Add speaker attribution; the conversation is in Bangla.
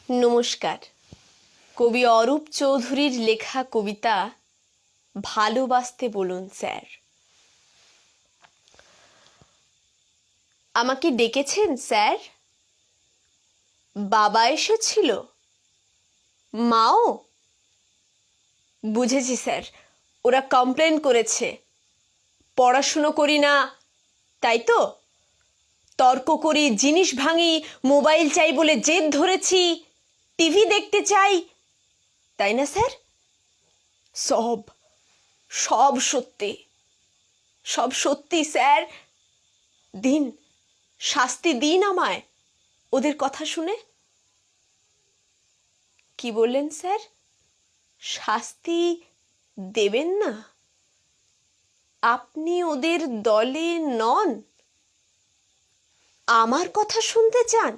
Speaker 1: নমস্কার। কবি অরূপ চৌধুরীর লেখা কবিতা ভালোবাসতে বলুন স্যার। আমাকে ডেকেছেন স্যার? বাবা এসেছিল, মাও? বুঝেছি স্যার, ওরা কমপ্লেন করেছে পড়াশুনো করি না, তাই তো? তর্ক করি, জিনিস ভাঙি, মোবাইল চাই বলে জেদ ধরেছি, টিভি দেখতে চাই, তাই না স্যার? সব সব সত্যি, সব সত্যি স্যার। দিন, শাস্তি দিন আমায় ওদের কথা শুনে। কি বললেন স্যার? শাস্তি দেবেন না? আপনি ওদের দলে নন? আমার কথা শুনতে চান?